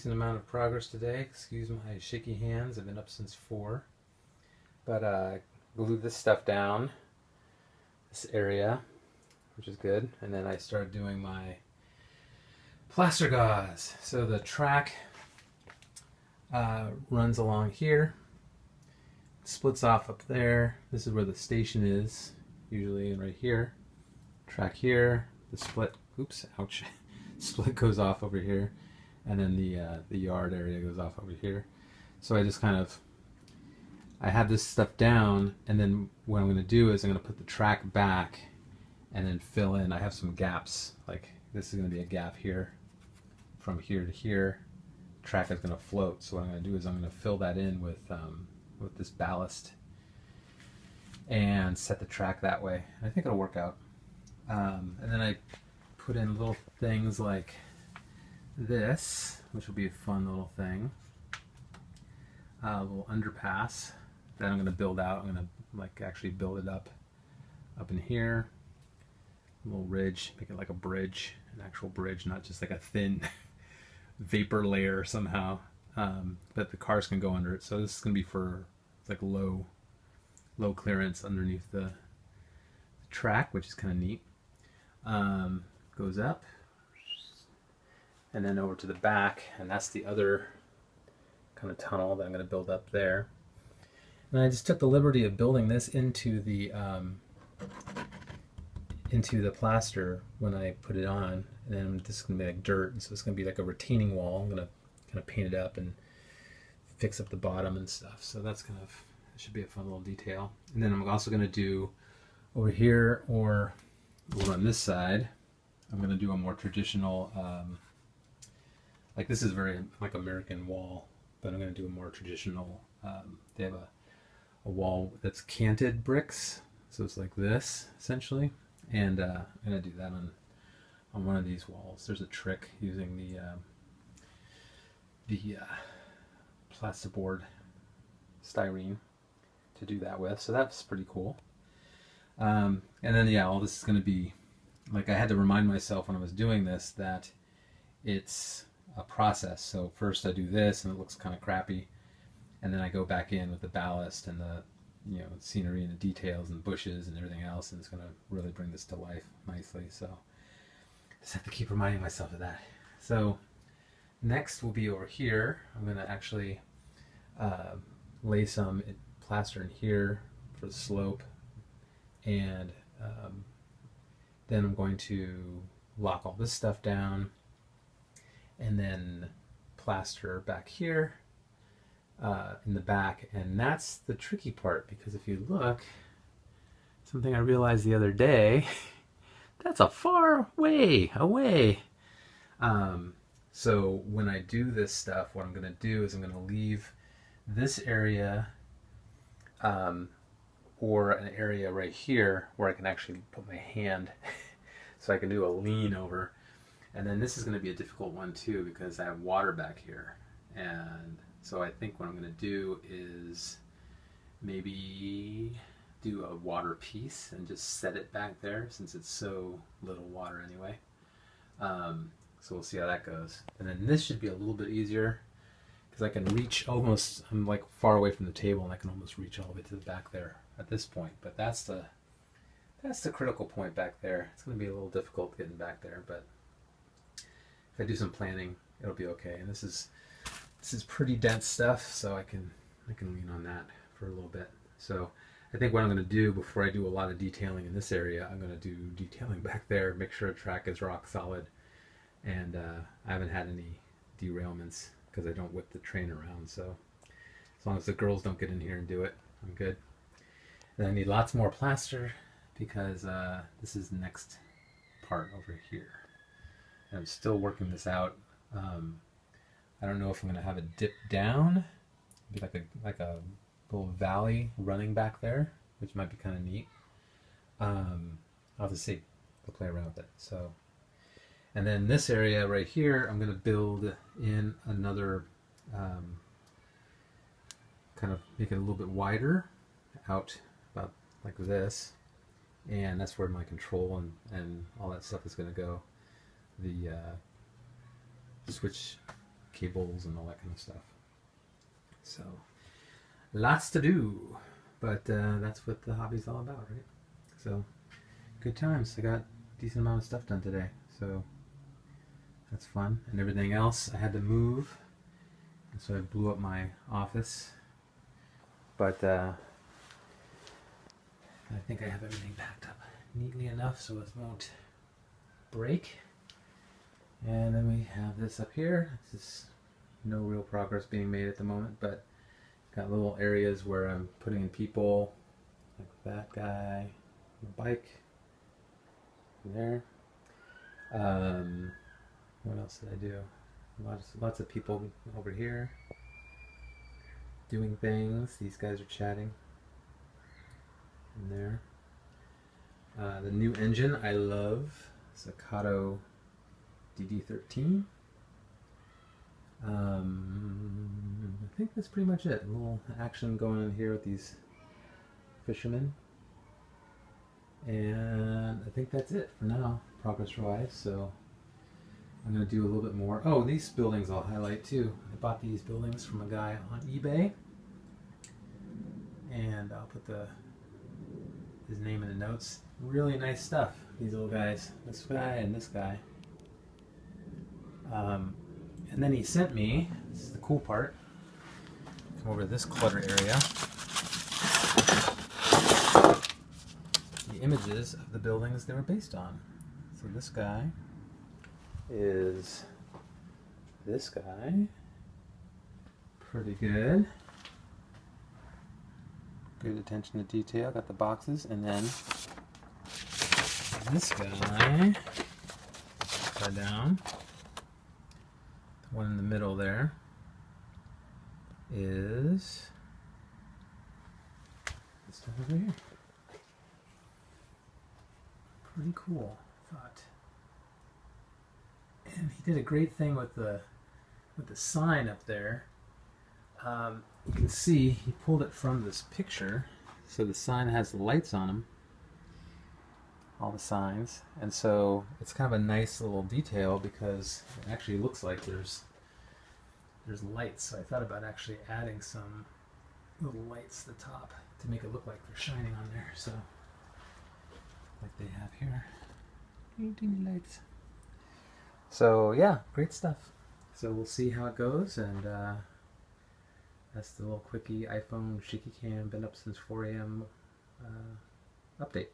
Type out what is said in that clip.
decent amount of progress today. Excuse my shaky hands. I've been up since 4. But glued this stuff down, this area, which is good. And then I started doing my plaster gauze. So the track runs along here, splits off up there. This is where the station is, usually, and right here. Track here, the split, oops, ouch. Split goes off over here, and then the yard area goes off over here. So I just kind of, I have this stuff down, and then what I'm going to do is I'm going to put the track back and then fill in. I have some gaps, like this is going to be a gap here, from here to here. Track is going to float, so what I'm going to do is I'm going to fill that in with this ballast and set the track that way. I think it'll work out. And then I put in little things like this, which will be a fun little thing. A little underpass that I'm going to build out. I'm going to like actually build it up in here. A little ridge, make it like a bridge, an actual bridge, not just like a thin vapor layer somehow. But the cars can go under it. So this is going to be for like low clearance underneath the track, which is kind of neat. Goes up and then over to the back, and that's the other kind of tunnel that I'm going to build up there. And I just took the liberty of building this into the plaster when I put it on, and then this is going to be like dirt, and so it's going to be like a retaining wall. I'm going to kind of paint it up and fix up the bottom and stuff. So that's kind of, it should be a fun little detail. And then I'm also going to do over here, or over on this side, I'm going to do a more traditional, like this is very like American wall, but I'm going to do a more traditional, they have a wall that's canted bricks, so it's like this essentially, and I'm going to do that on one of these walls. There's a trick using the plasterboard styrene to do that with, so that's pretty cool. And then yeah, all this is going to be, like I had to remind myself when I was doing this that it's a process. So first I do this and it looks kind of crappy, and then I go back in with the ballast and the scenery and the details and bushes and everything else, and it's going to really bring this to life nicely. So I just have to keep reminding myself of that. So next will be over here. I'm going to actually lay some plaster in here for the slope, and then I'm going to lock all this stuff down and then plaster back here in the back. And that's the tricky part, because if you look, something I realized the other day, that's a far way away. So when I do this stuff, what I'm going to do is I'm going to leave this area or an area right here where I can actually put my hand so I can do a lean over. And then this is going to be a difficult one too, because I have water back here. And so I think what I'm going to do is maybe do a water piece and just set it back there, since it's so little water anyway. So we'll see how that goes. And then this should be a little bit easier, because I can reach almost, I'm like far away from the table, and I can almost reach all the way to the back there at this point. But that's the critical point back there. It's going to be a little difficult getting back there, but if I do some planning, it'll be okay. And this is pretty dense stuff, so I can lean on that for a little bit. So I think what I'm going to do before I do a lot of detailing in this area, I'm going to do detailing back there, make sure the track is rock solid, and I haven't had any derailments because I don't whip the train around. So as long as the girls don't get in here and do it, I'm good. And I need lots more plaster, because this is the next part over here. And I'm still working this out. I don't know if I'm going to have it dip down, be like a little valley running back there, which might be kind of neat. I'll have to see. I'll play around with it. So, and then this area right here, I'm going to build in another, kind of make it a little bit wider out about like this, and that's where my control and all that stuff is going to go. The switch cables and all that kind of stuff. So lots to do, but that's what the hobby's all about, right? So good times. I got a decent amount of stuff done today, so that's fun. And everything else I had to move, and so I blew up my office, but I think I have everything packed up neatly enough so it won't break. And then we have this up here. This is no real progress being made at the moment, but got little areas where I'm putting in people, like that guy, the bike there. What else did I do? Lots of people over here doing things. These guys are chatting in there. The new engine I love is a Kato DD13. I think that's pretty much it. A little action going on here with these fishermen. And I think that's it for now, progress-wise. So I'm going to do a little bit more. Oh, these buildings I'll highlight too. I bought these buildings from a guy on eBay. And I'll put his name in the notes. Really nice stuff, these little guys. This guy and this guy. And then he sent me, this is the cool part, come over to this clutter area, the images of the buildings they were based on. So this guy is this guy. Pretty good. Good attention to detail. Got the boxes. And then this guy, upside down. The one in the middle there is this stuff over here. Pretty cool, I thought. And he did a great thing with the sign up there. You can see he pulled it from this picture, so the sign has the lights on them, all the signs, and so it's kind of a nice little detail because it actually looks like there's lights. So I thought about actually adding some little lights at the top to make it look like they're shining on there. So like they have here, teeny lights. So yeah, great stuff. So we'll see how it goes, and that's the little quickie iPhone shaky cam, been up since 4 a.m. Update.